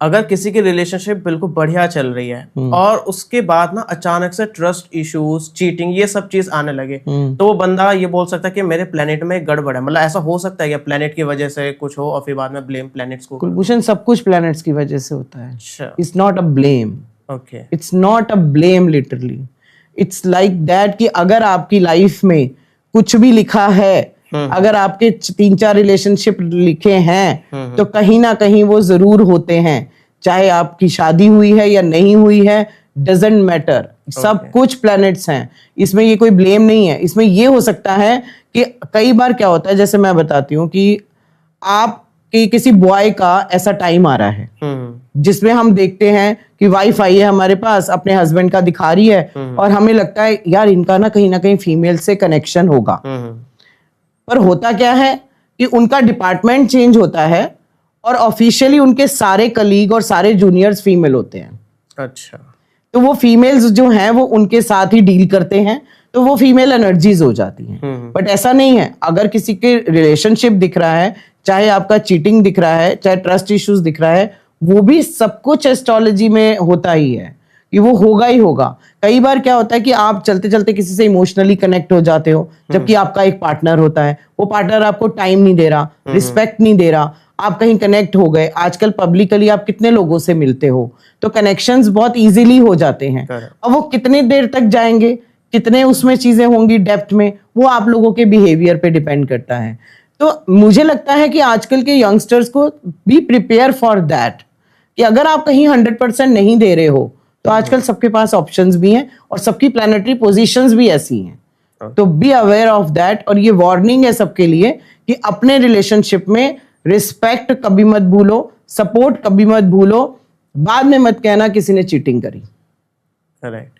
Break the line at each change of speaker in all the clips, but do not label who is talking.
अगर किसी की रिलेशनशिप बिल्कुल बढ़िया चल रही है और उसके बाद ना अचानक से ट्रस्ट इश्यूज, चीटिंग, ये सब चीज आने लगे, तो वो बंदा ये बोल सकता है कि मेरे प्लेनेट में गड़बड़ है। मतलब ऐसा हो सकता है कि प्लेनेट की वजह से कुछ हो और फिर बाद में ब्लेम प्लेनेट्स को।
कुलभूषण, सब कुछ प्लैनेट्स की वजह से होता है।
अच्छा,
it's not a blame.
Okay,
it's not a blame literally. It's like that कि अगर आपकी लाइफ में कुछ भी लिखा है, अगर आपके 3-4 रिलेशनशिप लिखे हैं, तो कहीं ना कहीं वो जरूर होते हैं। चाहे आपकी शादी हुई है या नहीं हुई है, डजेंट मैटर। सब कुछ प्लैनेट्स हैं, इसमें ये कोई ब्लेम नहीं है। इसमें ये हो सकता है कि कई बार क्या होता है, जैसे मैं बताती हूँ कि आप कि किसी बॉय का ऐसा टाइम आ रहा है जिसमें हम देखते हैं कि वाइफ आई है हमारे पास, अपने हस्बैंड का दिखा रही है, और हमें लगता है यार इनका ना कहीं फीमेल से कनेक्शन होगा। पर होता क्या है कि उनका डिपार्टमेंट चेंज होता है और ऑफिशियली उनके सारे कलीग और सारे जूनियर्स फीमेल होते हैं।
अच्छा,
तो वो फीमेल्स जो हैं वो उनके साथ ही डील करते हैं, तो वो फीमेल एनर्जीज हो जाती हैं। बट ऐसा नहीं है। अगर किसी के रिलेशनशिप दिख रहा है, चाहे आपका चीटिंग दिख रहा है, चाहे ट्रस्ट इश्यूज दिख रहा है, वो भी सब कुछ एस्ट्रोलॉजी में होता ही है कि वो होगा ही होगा। कई बार क्या होता है कि आप चलते चलते किसी से इमोशनली कनेक्ट हो जाते हो, जबकि आपका एक पार्टनर होता है, वो पार्टनर आपको टाइम नहीं दे रहा, रिस्पेक्ट नहीं दे रहा, आप कहीं कनेक्ट हो गए। आजकल पब्लिकली आप कितने लोगों से मिलते हो, तो कनेक्शंस बहुत इजीली हो जाते हैं। अब वो कितने देर तक जाएंगे, कितने उसमें चीजें होंगी डेप्थ में, वो आप लोगों के बिहेवियर पे डिपेंड करता है। तो मुझे लगता है कि आजकल के यंगस्टर्स को बी प्रिपेयर फॉर दैट कि अगर आप कहीं 100% नहीं दे रहे हो, तो आजकल सबके पास ऑप्शंस भी हैं और सबकी प्लैनेटरी पोजीशंस भी ऐसी हैं। तो बी अवेयर ऑफ दैट। और ये वार्निंग है सबके लिए कि अपने रिलेशनशिप में रिस्पेक्ट कभी मत भूलो, सपोर्ट कभी मत भूलो, बाद में मत कहना किसी ने चीटिंग करी।
करेक्ट।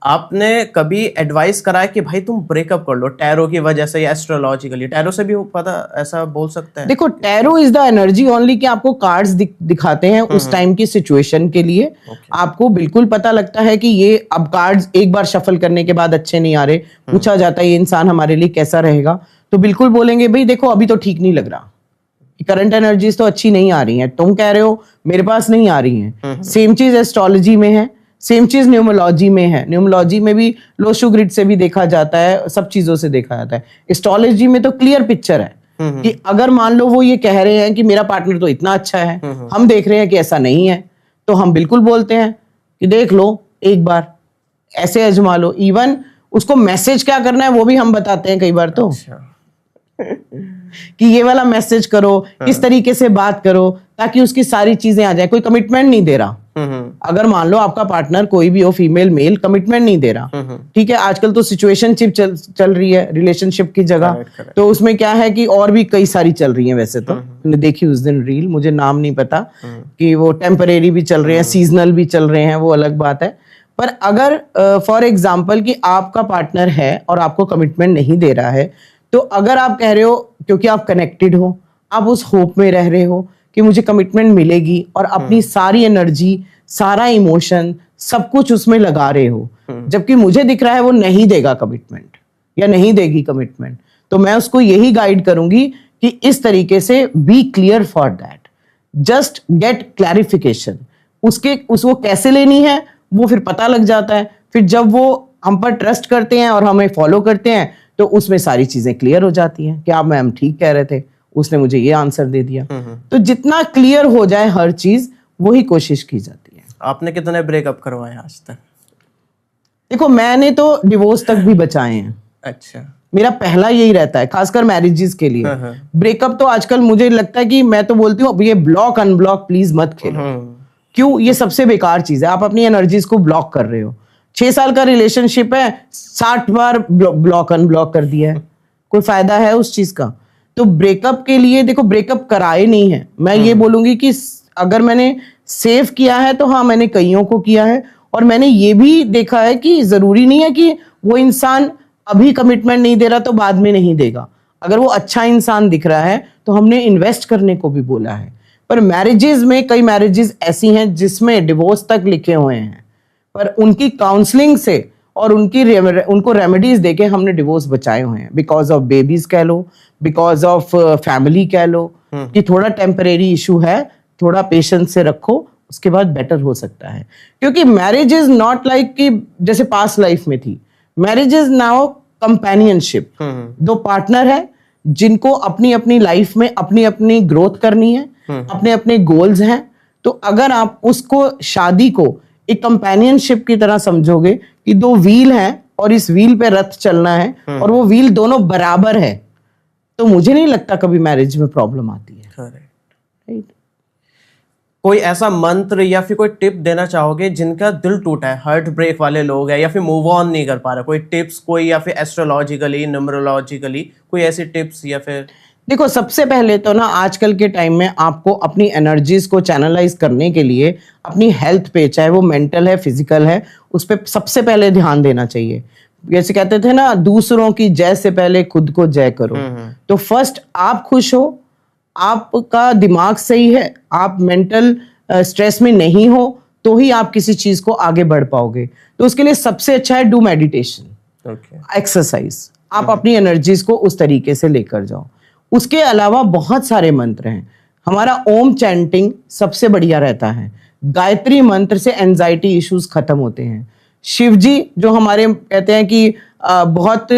आपने कभी एडवाइस करा है कि भाई तुम ब्रेकअप कर लो टैरो की वजह से या एस्ट्रोलॉजिकली? टैरो से भी पता ऐसा बोल सकते हैं?
देखो, tarot is the energy only कि आपको कार्ड्स दिखाते हैं उस टाइम की सिचुएशन के लिए। आपको बिल्कुल पता लगता है कि ये अब कार्ड्स एक बार शफल करने के बाद अच्छे नहीं आ रहे, पूछा जाता है ये इंसान हमारे लिए कैसा रहेगा, तो बिल्कुल बोलेंगे भाई देखो अभी तो ठीक नहीं लग रहा, करंट एनर्जीज तो अच्छी नहीं आ रही हैं, तुम कह रहे हो मेरे पास नहीं आ रही हैं। सेम चीज एस्ट्रोलॉजी में है, सेम चीज न्यूमरोलॉजी में है। न्यूमरोलॉजी में भी लोशो ग्रिड से भी देखा जाता है, सब चीजों से देखा जाता है। एस्ट्रोलॉजी में तो क्लियर पिक्चर है कि अगर मान लो वो ये कह रहे हैं कि मेरा पार्टनर तो इतना अच्छा है, हम देख रहे हैं कि ऐसा नहीं है, तो हम बिल्कुल बोलते हैं कि देख लो एक बार, ऐसे आजमा लो। इवन उसको मैसेज क्या करना है वो भी हम बताते हैं कई बार तो।
अच्छा।
कि ये वाला मैसेज करो, किस तरीके से बात करो, ताकि उसकी सारी चीजें आ जाए। कोई कमिटमेंट नहीं दे रहा, अगर मान लो आपका पार्टनर कोई भी हो, फीमेल मेल, कमिटमेंट नहीं दे रहा, ठीक है, आजकल तो सिचुएशनशिप चल रही है रिलेशनशिप की जगह, तो उसमें क्या है कि और भी कई सारी चल रही हैं। वैसे तो मैंने देखी उस दिन रील, मुझे नाम नहीं पता, कि वो टेम्परेरी भी चल रहे हैं, सीजनल भी चल रहे हैं, वो अलग बात है। पर अगर फॉर एग्जाम्पल कि आपका पार्टनर है और आपको कमिटमेंट नहीं दे रहा है, तो अगर आप कह रहे हो क्योंकि आप कनेक्टेड हो, आप उस होप में रह रहे हो कि मुझे कमिटमेंट मिलेगी, और अपनी सारी एनर्जी, सारा इमोशन, सब कुछ उसमें लगा रहे हो, जबकि मुझे दिख रहा है वो नहीं देगा कमिटमेंट या नहीं देगी कमिटमेंट, तो मैं उसको यही गाइड करूंगी कि इस तरीके से be clear for that, just get clarification. उसको कैसे लेनी है वो फिर पता लग जाता है। फिर जब वो हम पर ट्रस्ट करते हैं और हमें फॉलो करते हैं, तो उसमें सारी चीजें क्लियर हो जाती हैं कि आप मैम ठीक कह रहे थे, उसने मुझे ये आंसर दे दिया। तो जितना क्लियर हो जाए हर चीज, वही कोशिश की जाती है।
आपने कितने ब्रेकअप करवाए आज तक?
देखो, मैंने तो डिवोर्स तक भी बचाए हैं।
अच्छा।
मेरा पहला यही रहता है, खासकर मैरिजेस के लिए। ब्रेकअप तो आजकल मुझे लगता है कि मैं तो बोलती हूँ ये ब्लॉक अनब्लॉक प्लीज मत खेलो। क्यों? ये सबसे बेकार चीज है। आप अपनी एनर्जीज को ब्लॉक कर रहे हो। 6 साल का रिलेशनशिप है, 60 बार ब्लॉक अनब्लॉक कर दिया है, कोई फायदा है उस चीज का? तो ब्रेकअप के लिए देखो, ब्रेकअप कराए नहीं है। मैं ये बोलूंगी कि अगर मैंने सेव किया है तो हाँ, मैंने कईयों को किया है, और मैंने ये भी देखा है कि जरूरी नहीं है कि वो इंसान अभी कमिटमेंट नहीं दे रहा तो बाद में नहीं देगा। अगर वो अच्छा इंसान दिख रहा है तो हमने इन्वेस्ट करने को भी बोला है। पर मैरिजेज में कई मैरिजेज ऐसी हैं जिसमें डिवोर्स तक लिखे हुए हैं, पर उनकी काउंसलिंग से और उनको रेमेडीज देके हमने डिवोर्स बचाए हुए हैं। बिकॉज ऑफ बेबीज कह लो, बिकॉज ऑफ फैमिली कह लो, कि थोड़ा टेम्परेरी इशू है, थोड़ा पेशेंस से रखो, उसके बाद बेटर हो सकता है, क्योंकि मैरिज इज नॉट लाइक कि जैसे पास्ट लाइफ में थी। Marriage is now companionship. दो पार्टनर है जिनको अपनी अपनी लाइफ में अपनी अपनी ग्रोथ करनी है, अपने अपने गोल्स हैं। तो अगर आप उसको, शादी को एक कंपेनियनशिप की तरह समझोगे कि दो व्हील हैं और इस व्हील पे रथ चलना है और वो व्हील दोनों बराबर है, तो मुझे नहीं लगता कभी मैरिज में प्रॉब्लम आती है।
करेक्ट। कोई ऐसा मंत्र या फिर कोई टिप देना चाहोगे जिनका दिल टूटा है, हार्ट ब्रेक वाले लोग हैं या फिर मूव ऑन नहीं कर पा रहे, कोई टिप्स, कोई या फिर एस्ट्रोलॉजिकली, न्यूमरोलॉजिकली कोई ऐसी टिप्स? या फिर
देखो, सबसे पहले तो ना आजकल के टाइम में आपको अपनी एनर्जीज को चैनलाइज करने के लिए अपनी हेल्थ पे, चाहे वो मेंटल है, फिजिकल है, उस पर सबसे पहले ध्यान देना चाहिए। जैसे कहते थे ना, दूसरों की जय से पहले खुद को जय करो। तो फर्स्ट आप खुश हो, आपका दिमाग सही है, आप मेंटल स्ट्रेस में नहीं हो, तो ही आप किसी चीज को आगे बढ़ पाओगे। तो उसके लिए सबसे अच्छा है डू मेडिटेशन, एक्सरसाइज। आप अपनी एनर्जीज को उस तरीके से लेकर जाओ। उसके अलावा बहुत सारे मंत्र हैं। हमारा ओम चैंटिंग सबसे बढ़िया रहता है। गायत्री मंत्र से एंजाइटी इश्यूज खत्म होते हैं। शिव जी जो हमारे कहते हैं कि बहुत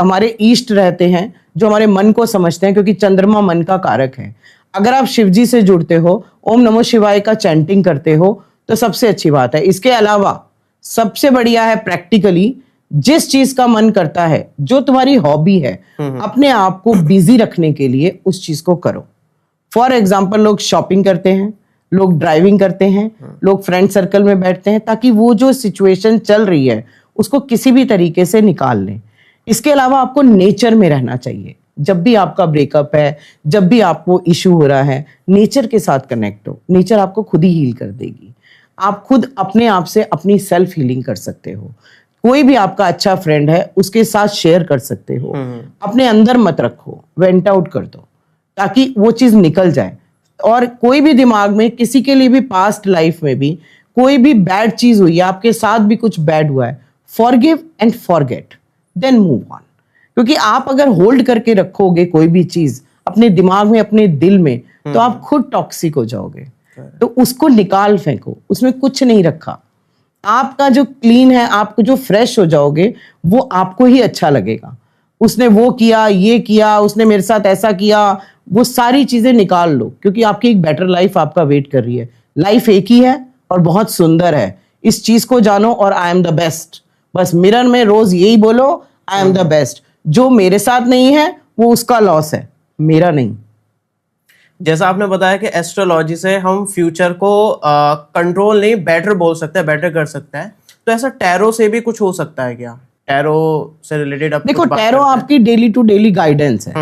हमारे ईष्ट रहते हैं, जो हमारे मन को समझते हैं, क्योंकि चंद्रमा मन का कारक है। अगर आप शिव जी से जुड़ते हो, ओम नमो शिवाय का चैंटिंग करते हो, तो सबसे अच्छी बात है। इसके अलावा सबसे बढ़िया है प्रैक्टिकली, जिस चीज का मन करता है, जो तुम्हारी हॉबी है, अपने आप को बिजी रखने के लिए उस चीज को करो। फॉर एग्जाम्पल, लोग शॉपिंग करते हैं, लोग ड्राइविंग करते हैं, लोग फ्रेंड सर्कल में बैठते हैं, ताकि वो जो सिचुएशन चल रही है उसको किसी भी तरीके से निकाल लें। इसके अलावा आपको नेचर में रहना चाहिए। जब भी आपका ब्रेकअप है, जब भी आपको इशू हो रहा है, नेचर के साथ कनेक्ट हो। नेचर आपको खुद ही हील कर देगी। आप खुद अपने आप से अपनी सेल्फ हीलिंग कर सकते हो। कोई भी आपका अच्छा फ्रेंड है, उसके साथ शेयर कर सकते हो। अपने अंदर मत रखो, वेंट आउट कर दो, ताकि वो चीज निकल जाए। और कोई भी दिमाग में किसी के लिए भी पास्ट लाइफ में भी कोई भी बैड चीज हुई है, आपके साथ भी कुछ बैड हुआ है, forgive and forget, then move on. क्योंकि आप अगर होल्ड करके रखोगे कोई भी चीज अपने दिमाग में, अपने दिल में, तो आप खुद टॉक्सिक हो जाओगे। तो उसको निकाल फेंको, उसमें कुछ नहीं रखा। आपका जो क्लीन है, आपको जो फ्रेश हो जाओगे, वो आपको ही अच्छा लगेगा। उसने वो किया, ये किया, उसने मेरे साथ ऐसा किया, वो सारी चीजें निकाल लो, क्योंकि आपकी एक बेटर लाइफ आपका वेट कर रही है। लाइफ एक ही है और बहुत सुंदर है। इस चीज को जानो और आई एम द बेस्ट। बस मिरर में रोज यही बोलो, आई एम द बेस्ट। जो मेरे साथ नहीं है वो उसका लॉस है, मेरा नहीं।
जैसा आपने बताया कि एस्ट्रोलॉजी से हम फ्यूचर को कंट्रोल नहीं, बेटर बोल सकते हैं, बेटर कर सकते हैं। तो ऐसा टैरो से भी कुछ हो सकता है क्या? टैरो से रिलेटेड
देखो, टैरो आपकी डेली टू डेली गाइडेंस है।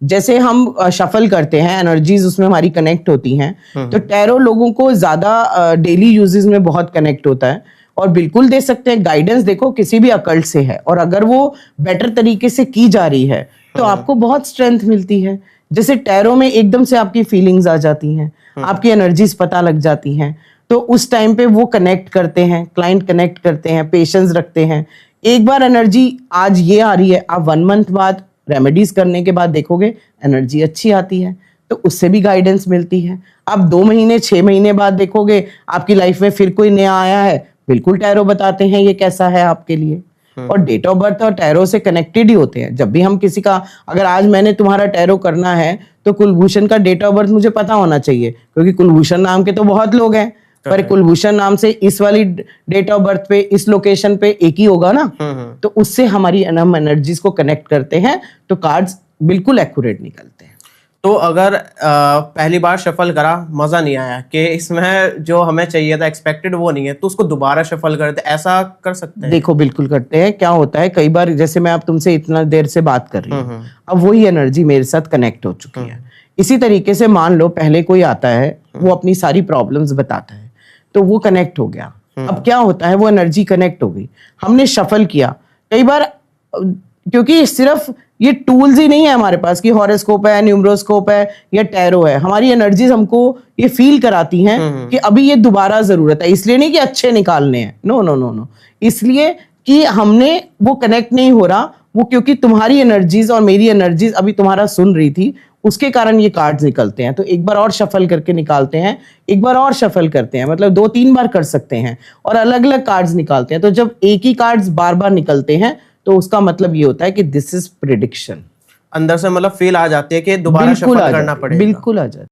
जैसे हम शफल करते हैं, एनर्जीज उसमें हमारी कनेक्ट होती हैं, तो टैरो लोगों को ज्यादा डेली यूजेस में बहुत कनेक्ट होता है और बिल्कुल दे सकते हैं। गाइडेंस देखो किसी भी अकल्ट से है, और अगर वो बेटर तरीके से की जा रही है तो आपको बहुत स्ट्रेंथ मिलती है। जैसे टैरो में एकदम से आपकी फीलिंग्स आ जाती हैं, आपकी एनर्जीज पता लग जाती हैं, तो उस टाइम पे वो कनेक्ट करते हैं, क्लाइंट कनेक्ट करते हैं, पेशेंस रखते हैं। एक बार एनर्जी आज ये आ रही है, आप 1 मंथ बाद रेमेडीज करने के बाद देखोगे एनर्जी अच्छी आती है, तो उससे भी गाइडेंस मिलती है। आप 2 महीने 6 महीने बाद देखोगे आपकी लाइफ में फिर कोई नया आया है, बिल्कुल टैरो बताते हैं ये कैसा है आपके लिए। और डेट ऑफ बर्थ और टैरो से कनेक्टेड ही होते हैं। जब भी हम किसी का, अगर आज मैंने तुम्हारा टैरो करना है, तो कुलभूषण का डेट ऑफ बर्थ मुझे पता होना चाहिए, क्योंकि कुलभूषण नाम के तो बहुत लोग हैं, पर कुलभूषण नाम से इस वाली डेट ऑफ बर्थ पे, इस लोकेशन पे एक ही होगा ना। तो उससे हमारी हम एनर्जीज को कनेक्ट करते हैं, तो कार्ड्स बिल्कुल एक्यूरेट निकलते हैं।
तो अगर पहली बार शफल करा, मजा नहीं आया, कि इसमें जो हमें चाहिए था, एक्सपेक्टेड वो नहीं है, तो उसको दोबारा शफल करते, ऐसा कर सकते हैं?
देखो, बिल्कुल करते हैं। क्या होता है, कई बार जैसे मैं अब तुमसे इतना देर से बात कर रही हूँ, अब वही एनर्जी मेरे साथ कनेक्ट हो चुकी है। इसी तरीके से मान लो पहले कोई आता है, वो अपनी सारी प्रॉब्लम्स बताता है, तो वो कनेक्ट हो गया। अब क्या होता है, वो एनर्जी कनेक्ट हो गई, हमने शफल किया। कई बार क्योंकि सिर्फ ये टूल्स ही नहीं है हमारे पास कि हॉरोस्कोप है, न्यूमरोस्कोप है या टैरो है, हमारी एनर्जीज हमको ये फील कराती हैं कि अभी ये दोबारा जरूरत है। इसलिए नहीं कि अच्छे निकालने हैं, नो नो नो नो, इसलिए कि हमने वो कनेक्ट नहीं हो रहा, वो क्योंकि तुम्हारी एनर्जीज और मेरी एनर्जीज अभी तुम्हारा सुन रही थी, उसके कारण ये कार्ड्स निकलते हैं। तो एक बार और शफल करके निकालते हैं, एक बार और शफल करते हैं, मतलब 2-3 बार कर सकते हैं और अलग अलग कार्ड्स निकालते हैं। तो जब एक ही कार्ड्स बार बार निकलते हैं तो उसका मतलब ये होता है कि दिस इज प्रिडिक्शन।
अंदर से मतलब फील आ जाती है कि दोबारा
बिल्कुल
शफल
आ
करना
जाती है,
पड़ेगा।
बिल्कुल आ जाती है।